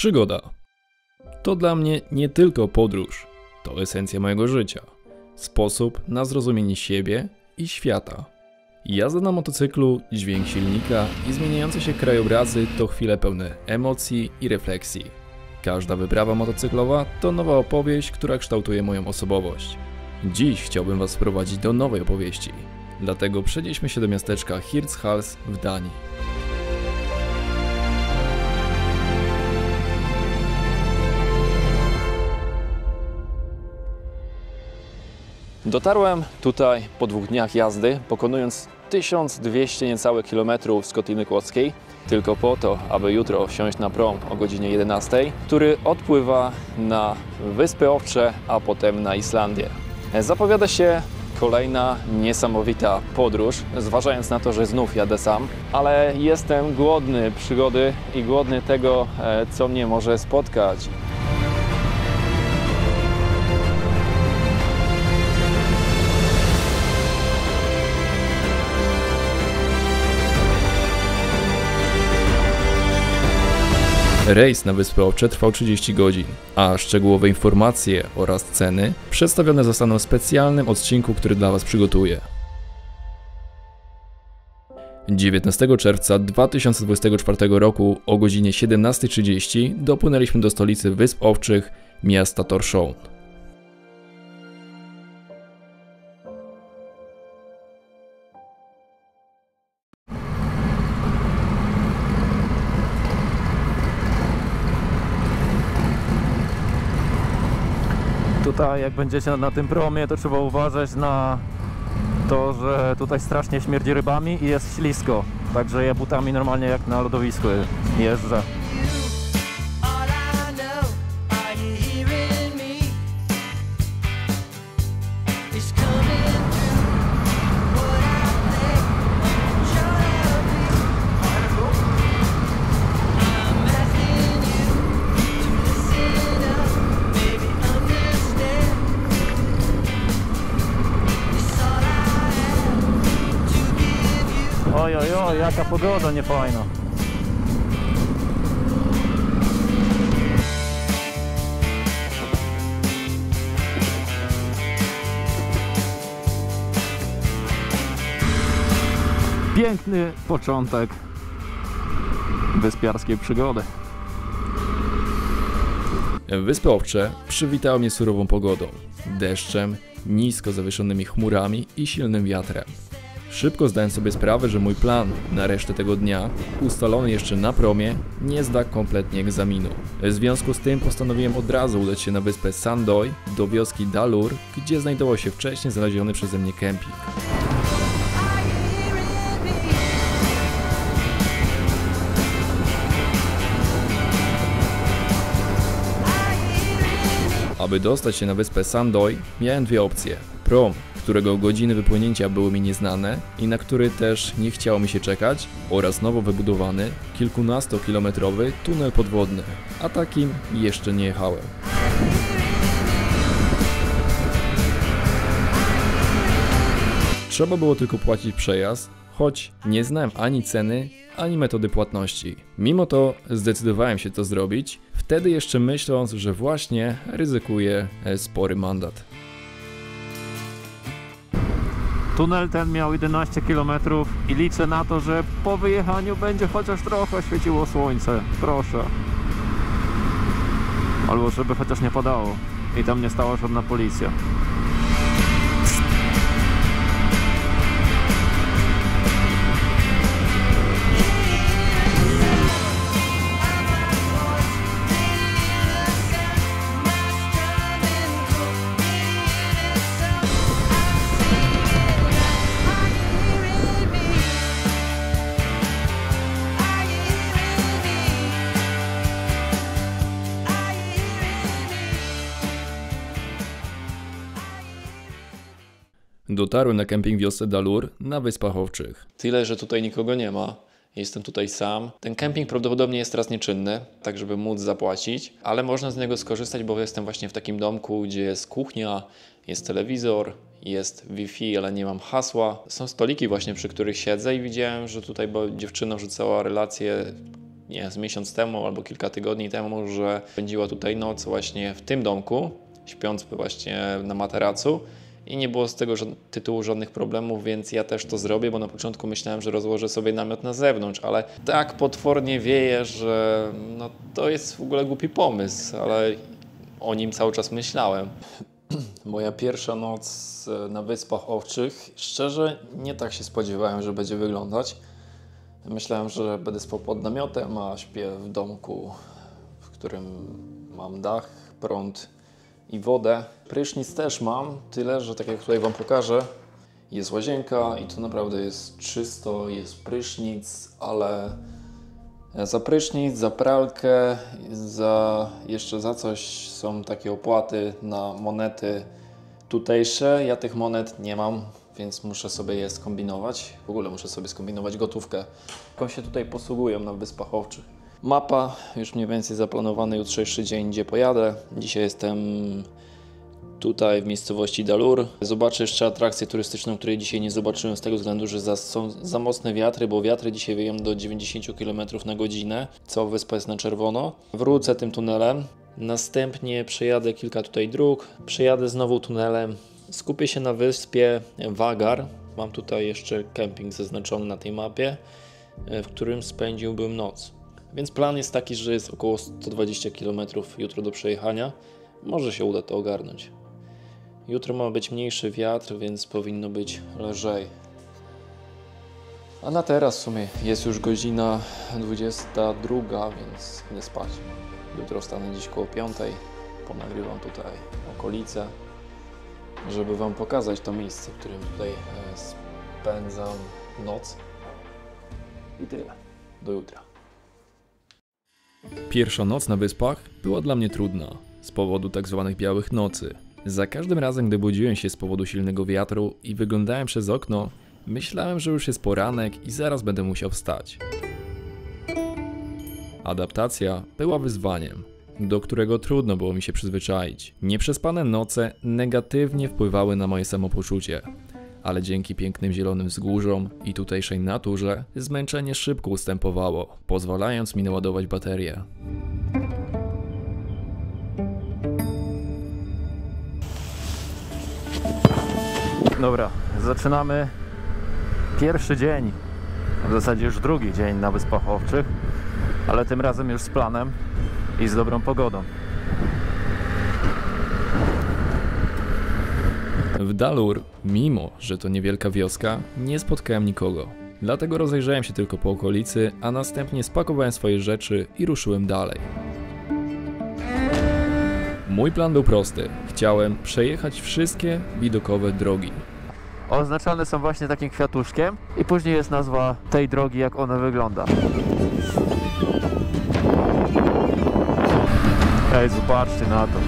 Przygoda. To dla mnie nie tylko podróż, to esencja mojego życia. Sposób na zrozumienie siebie i świata. Jazda na motocyklu, dźwięk silnika i zmieniające się krajobrazy to chwile pełne emocji i refleksji. Każda wyprawa motocyklowa to nowa opowieść, która kształtuje moją osobowość. Dziś chciałbym Was wprowadzić do nowej opowieści. Dlatego przenieśmy się do miasteczka Hirtshals w Danii. Dotarłem tutaj po 2 dniach jazdy, pokonując 1200 niecałe kilometrów z Kotliny Kłodzkiej, tylko po to, aby jutro wsiąść na prom o godzinie 11, który odpływa na Wyspy Owcze, a potem na Islandię. Zapowiada się kolejna niesamowita podróż, zważając na to, że znów jadę sam, ale jestem głodny przygody i głodny tego, co mnie może spotkać. Rejs na Wyspy Owcze trwał 30 godzin, a szczegółowe informacje oraz ceny przedstawione zostaną w specjalnym odcinku, który dla Was przygotuję. 19 czerwca 2024 roku o godzinie 17:30 dopłynęliśmy do stolicy Wysp Owczych, miasta Tórshavn. Tutaj jak będziecie na tym promie, to trzeba uważać na to, że tutaj strasznie śmierdzi rybami i jest ślisko. Także ja butami normalnie jak na lodowisku jeżdżę. Oj, jaka pogoda niefajna. Piękny początek wyspiarskiej przygody. Wyspy Owcze przywitały mnie surową pogodą, deszczem, nisko zawieszonymi chmurami i silnym wiatrem. Szybko zdałem sobie sprawę, że mój plan na resztę tego dnia, ustalony jeszcze na promie, nie zda kompletnie egzaminu. W związku z tym postanowiłem od razu udać się na wyspę Sandoy do wioski Dalur, gdzie znajdował się wcześniej znaleziony przeze mnie kemping. Aby dostać się na wyspę Sandoy, miałem 2 opcje. Prom, którego godziny wypłynięcia były mi nieznane i na który też nie chciało mi się czekać, oraz nowo wybudowany, kilkunastokilometrowy tunel podwodny, a takim jeszcze nie jechałem. Trzeba było tylko płacić przejazd, choć nie znałem ani ceny, ani metody płatności. Mimo to zdecydowałem się to zrobić, wtedy jeszcze myśląc, że właśnie ryzykuję spory mandat. Tunel ten miał 11 km i liczę na to, że po wyjechaniu będzie chociaż trochę świeciło słońce. Proszę. Albo żeby chociaż nie padało i tam nie stała żadna policja. Dotarłem na kemping w wiosce Dalur na Wyspach Owczych. Tyle, że tutaj nikogo nie ma. Jestem tutaj sam. Ten kemping prawdopodobnie jest teraz nieczynny, tak żeby móc zapłacić, ale można z niego skorzystać, bo jestem właśnie w takim domku, gdzie jest kuchnia, jest telewizor, jest Wi-Fi, ale nie mam hasła. Są stoliki właśnie, przy których siedzę i widziałem, że tutaj dziewczyna rzucała relację z miesiąc temu albo kilka tygodni temu, że spędziła tutaj noc właśnie w tym domku, śpiąc właśnie na materacu i nie było z tego tytułu żadnych problemów, więc ja też to zrobię, bo na początku myślałem, że rozłożę sobie namiot na zewnątrz, ale tak potwornie wieje, że no, to jest w ogóle głupi pomysł, ale o nim cały czas myślałem. Moja pierwsza noc na Wyspach Owczych, szczerze nie tak się spodziewałem, że będzie wyglądać. Myślałem, że będę spał pod namiotem, a śpię w domku, w którym mam dach, prąd i wodę. Prysznic też mam, tyle, że tak jak tutaj Wam pokażę, jest łazienka i to naprawdę jest czysto, jest prysznic, ale za prysznic, za pralkę, jeszcze za coś są takie opłaty na monety tutejsze. Ja tych monet nie mam, więc muszę sobie je skombinować. W ogóle muszę sobie skombinować gotówkę, jaką się tutaj posługują na Wyspach Owczych. Mapa, już mniej więcej zaplanowany jutrzejszy dzień, gdzie pojadę. Dzisiaj jestem tutaj w miejscowości Dalur. Zobaczę jeszcze atrakcję turystyczną, której dzisiaj nie zobaczyłem z tego względu, że są za mocne wiatry, bo wiatry dzisiaj wieją do 90 km na godzinę. Cała wyspa jest na czerwono. Wrócę tym tunelem. Następnie przejadę kilka tutaj dróg. Przejadę znowu tunelem. Skupię się na wyspie Wagar. Mam tutaj jeszcze kemping zaznaczony na tej mapie, w którym spędziłbym noc. Więc plan jest taki, że jest około 120 km jutro do przejechania. Może się uda to ogarnąć. Jutro ma być mniejszy wiatr, więc powinno być lżej. A na teraz w sumie jest już godzina 22, więc idę spać. Jutro wstanę dziś koło 5. Ponagrywam tutaj okolice, żeby Wam pokazać to miejsce, w którym tutaj spędzam noc. I tyle. Do jutra. Pierwsza noc na wyspach była dla mnie trudna, z powodu tak zwanych białych nocy. Za każdym razem, gdy budziłem się z powodu silnego wiatru i wyglądałem przez okno, myślałem, że już jest poranek i zaraz będę musiał wstać. Adaptacja była wyzwaniem, do którego trudno było mi się przyzwyczaić. Nieprzespane noce negatywnie wpływały na moje samopoczucie, ale dzięki pięknym zielonym wzgórzom i tutejszej naturze zmęczenie szybko ustępowało, pozwalając mi naładować baterię. Dobra, zaczynamy pierwszy dzień, w zasadzie już drugi dzień na Wyspach Owczych, ale tym razem już z planem i z dobrą pogodą. W Dalur, mimo że to niewielka wioska, nie spotkałem nikogo. Dlatego rozejrzałem się tylko po okolicy, a następnie spakowałem swoje rzeczy i ruszyłem dalej. Mój plan był prosty. Chciałem przejechać wszystkie widokowe drogi. Oznaczone są właśnie takim kwiatuszkiem i później jest nazwa tej drogi, jak ona wygląda. Ej, zobaczcie na to.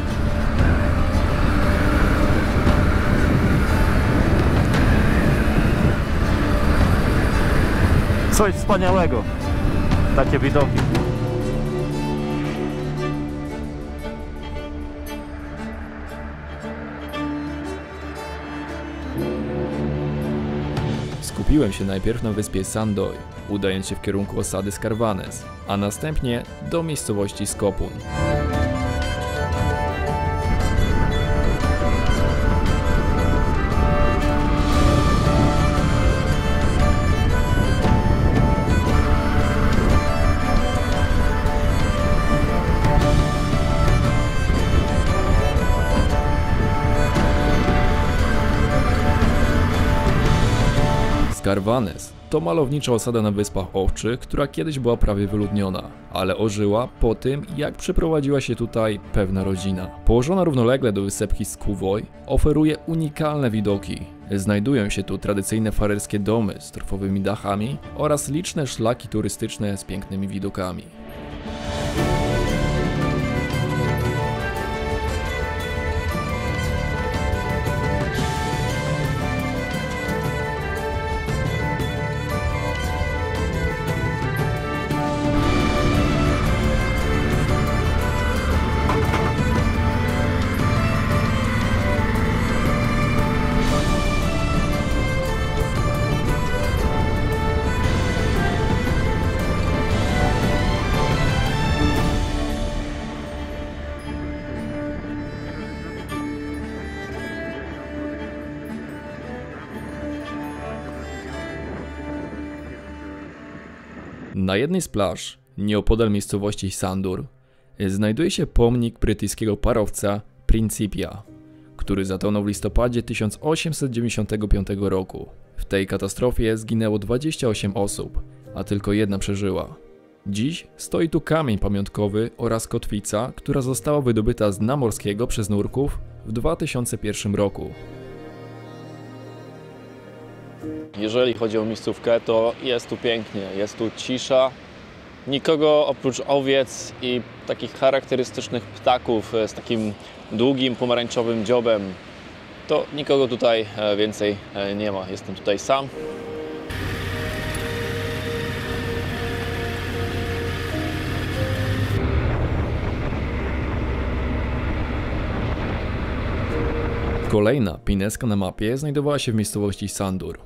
Coś wspaniałego. Takie widoki. Skupiłem się najpierw na wyspie Sandoy, udając się w kierunku osady Skarvanes, a następnie do miejscowości Skopun. Skarvanes to malownicza osada na Wyspach Owczych, która kiedyś była prawie wyludniona, ale ożyła po tym, jak przeprowadziła się tutaj pewna rodzina. Położona równolegle do wysepki Skúvoy, oferuje unikalne widoki. Znajdują się tu tradycyjne farerskie domy z torfowymi dachami oraz liczne szlaki turystyczne z pięknymi widokami. Na jednej z plaż, nieopodal miejscowości Sandur, znajduje się pomnik brytyjskiego parowca Principia, który zatonął w listopadzie 1895 roku. W tej katastrofie zginęło 28 osób, a tylko jedna przeżyła. Dziś stoi tu kamień pamiątkowy oraz kotwica, która została wydobyta z dna morskiego przez nurków w 2001 roku. Jeżeli chodzi o miejscówkę, to jest tu pięknie, jest tu cisza. Nikogo oprócz owiec i takich charakterystycznych ptaków z takim długim, pomarańczowym dziobem. To nikogo tutaj więcej nie ma. Jestem tutaj sam. Kolejna pineska na mapie znajdowała się w miejscowości Sandur.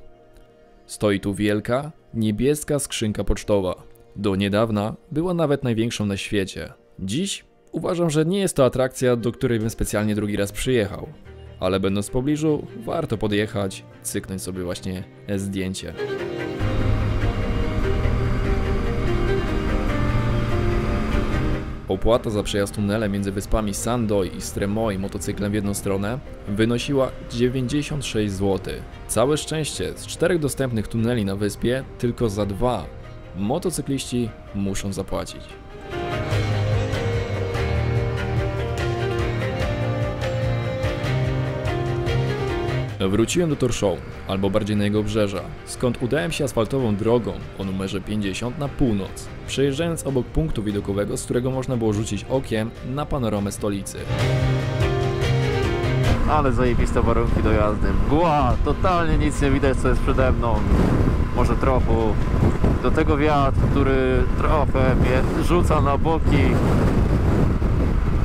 Stoi tu wielka, niebieska skrzynka pocztowa. Do niedawna była nawet największą na świecie. Dziś uważam, że nie jest to atrakcja, do której bym specjalnie drugi raz przyjechał. Ale będąc w pobliżu, warto podjechać, cyknąć sobie właśnie zdjęcie. Opłata za przejazd tunelem między wyspami Sandoy i Stremoi motocyklem w jedną stronę wynosiła 96 zł. Całe szczęście, z 4 dostępnych tuneli na wyspie tylko za 2 motocykliści muszą zapłacić. Wróciłem do Tórshavn, albo bardziej na jego obrzeża, skąd udałem się asfaltową drogą o numerze 50 na północ, przejeżdżając obok punktu widokowego, z którego można było rzucić okiem na panoramę stolicy. Ale zajebiste warunki do jazdy. Mgła, totalnie nic nie widać, co jest przede mną. Może trochę. Do tego wiatr, który trochę mnie rzuca na boki.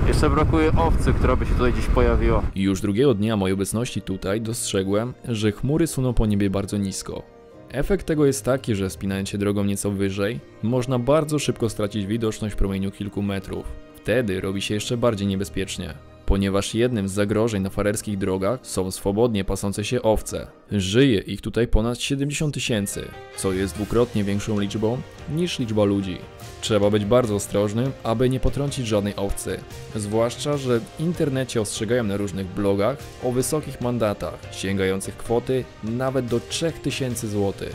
Jeszcze brakuje owcy, która by się tutaj dziś pojawiła. Już drugiego dnia mojej obecności tutaj dostrzegłem, że chmury suną po niebie bardzo nisko. Efekt tego jest taki, że wspinając się drogą nieco wyżej, można bardzo szybko stracić widoczność w promieniu kilku metrów. Wtedy robi się jeszcze bardziej niebezpiecznie, ponieważ jednym z zagrożeń na farerskich drogach są swobodnie pasące się owce. Żyje ich tutaj ponad 70 000, co jest dwukrotnie większą liczbą niż liczba ludzi. Trzeba być bardzo ostrożnym, aby nie potrącić żadnej owcy. Zwłaszcza, że w internecie ostrzegają na różnych blogach o wysokich mandatach, sięgających kwoty nawet do 3000 zł.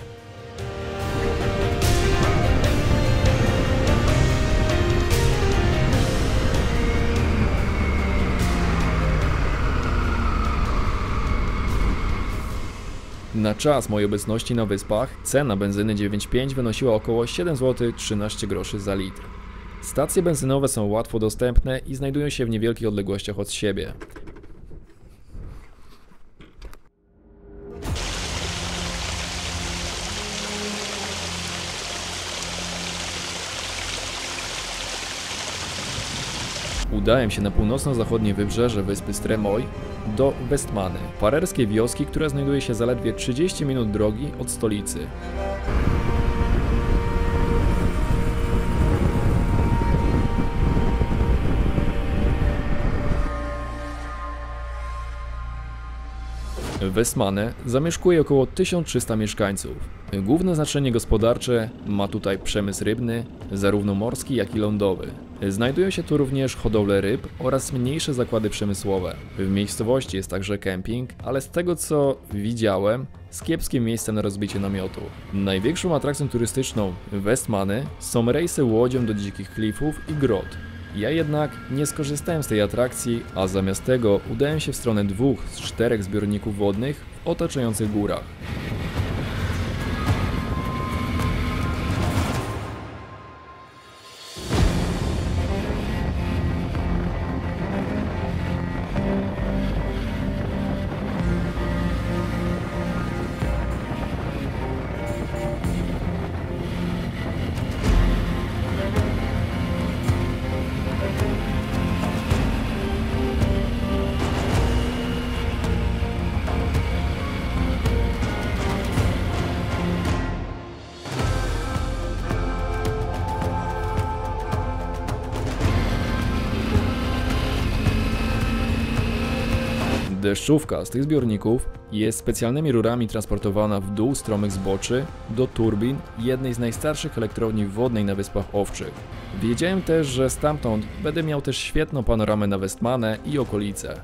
Na czas mojej obecności na wyspach cena benzyny 9,5 wynosiła około 7 zł 13 groszy za litr. Stacje benzynowe są łatwo dostępne i znajdują się w niewielkich odległościach od siebie. Udałem się na północno-zachodnie wybrzeże wyspy Stremoi do Westmany, farerskiej wioski, która znajduje się zaledwie 30 minut drogi od stolicy. Westmanę zamieszkuje około 1300 mieszkańców. Główne znaczenie gospodarcze ma tutaj przemysł rybny, zarówno morski, jak i lądowy. Znajdują się tu również hodowle ryb oraz mniejsze zakłady przemysłowe. W miejscowości jest także kemping, ale z tego co widziałem, z kiepskim miejscem na rozbicie namiotu. Największą atrakcją turystyczną Westmany są rejsy łodzią do dzikich klifów i grot. Ja jednak nie skorzystałem z tej atrakcji, a zamiast tego udałem się w stronę 2 z 4 zbiorników wodnych w otaczających górach. Deszczówka z tych zbiorników jest specjalnymi rurami transportowana w dół stromych zboczy do turbin jednej z najstarszych elektrowni wodnej na Wyspach Owczych. Wiedziałem też, że stamtąd będę miał też świetną panoramę na Westmanę i okolice.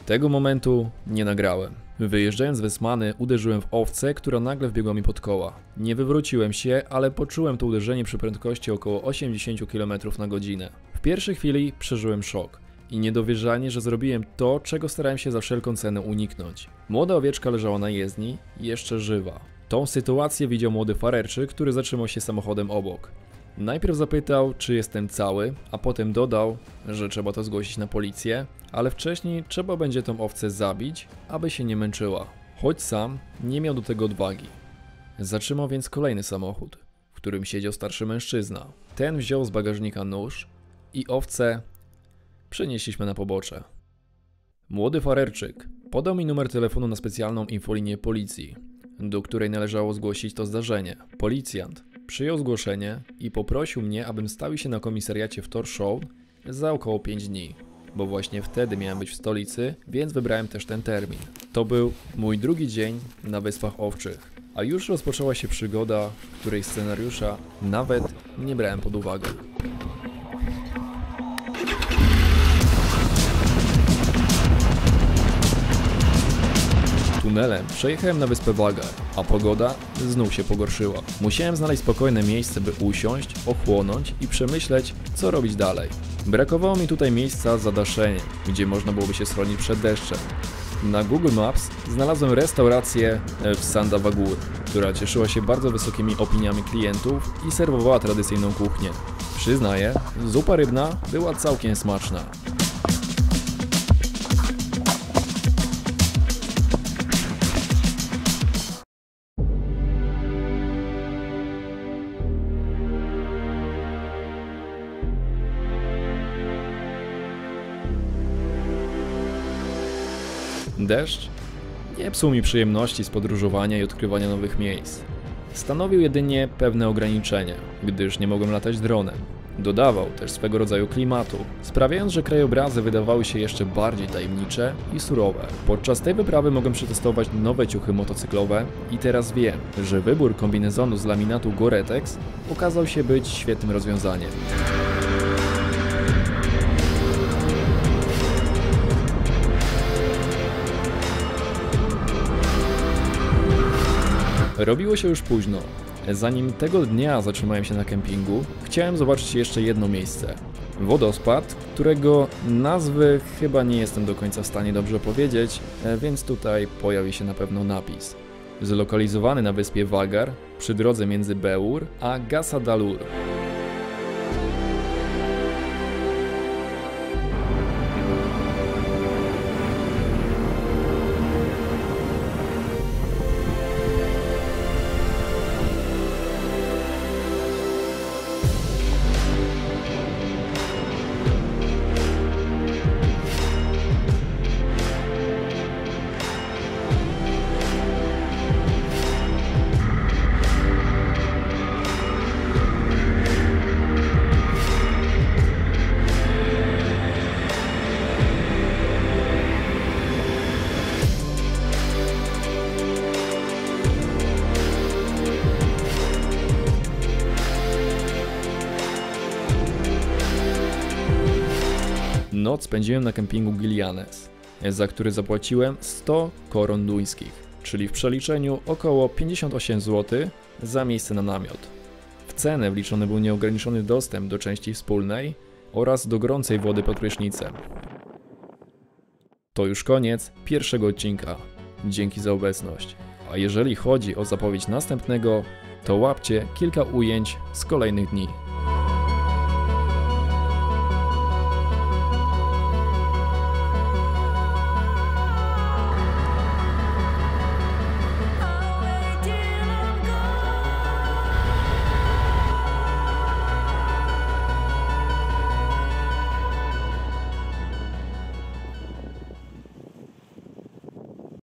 Tego momentu nie nagrałem. Wyjeżdżając z Westmany uderzyłem w owcę, która nagle wbiegła mi pod koła. Nie wywróciłem się, ale poczułem to uderzenie przy prędkości około 80 km na godzinę. W pierwszej chwili przeżyłem szok i niedowierzanie, że zrobiłem to, czego starałem się za wszelką cenę uniknąć. Młoda owieczka leżała na jezdni, jeszcze żywa. Tą sytuację widział młody farerczyk, który zatrzymał się samochodem obok. Najpierw zapytał, czy jestem cały, a potem dodał, że trzeba to zgłosić na policję, ale wcześniej trzeba będzie tą owcę zabić, aby się nie męczyła, choć sam nie miał do tego odwagi. Zatrzymał więc kolejny samochód, w którym siedział starszy mężczyzna. Ten wziął z bagażnika nóż i owcę przenieśliśmy na pobocze. Młody farerczyk podał mi numer telefonu na specjalną infolinię policji, do której należało zgłosić to zdarzenie. Policjant przyjął zgłoszenie i poprosił mnie, abym stawił się na komisariacie w Tórshavn za około 5 dni, bo właśnie wtedy miałem być w stolicy, więc wybrałem też ten termin. To był mój drugi dzień na Wyspach Owczych, a już rozpoczęła się przygoda, której scenariusza nawet nie brałem pod uwagę. Tunelem przejechałem na wyspę Vagar, a pogoda znów się pogorszyła. Musiałem znaleźć spokojne miejsce, by usiąść, ochłonąć i przemyśleć, co robić dalej. Brakowało mi tutaj miejsca z zadaszeniem, gdzie można byłoby się schronić przed deszczem. Na Google Maps znalazłem restaurację w Sandavagur, która cieszyła się bardzo wysokimi opiniami klientów i serwowała tradycyjną kuchnię. Przyznaję, zupa rybna była całkiem smaczna. Deszcz nie psuł mi przyjemności z podróżowania i odkrywania nowych miejsc. Stanowił jedynie pewne ograniczenia, gdyż nie mogłem latać dronem. Dodawał też swego rodzaju klimatu, sprawiając, że krajobrazy wydawały się jeszcze bardziej tajemnicze i surowe. Podczas tej wyprawy mogłem przetestować nowe ciuchy motocyklowe i teraz wiem, że wybór kombinezonu z laminatu Gore-Tex okazał się być świetnym rozwiązaniem. Robiło się już późno. Zanim tego dnia zatrzymałem się na kempingu, chciałem zobaczyć jeszcze jedno miejsce. Wodospad, którego nazwy chyba nie jestem do końca w stanie dobrze powiedzieć, więc tutaj pojawi się na pewno napis. Zlokalizowany na wyspie Vagar, przy drodze między Beur a Gasadalur. Noc spędziłem na kempingu Gilianes, za który zapłaciłem 100 koron duńskich, czyli w przeliczeniu około 58 zł za miejsce na namiot. W cenę wliczony był nieograniczony dostęp do części wspólnej oraz do gorącej wody pod prysznicem. To już koniec pierwszego odcinka. Dzięki za obecność. A jeżeli chodzi o zapowiedź następnego, to łapcie kilka ujęć z kolejnych dni.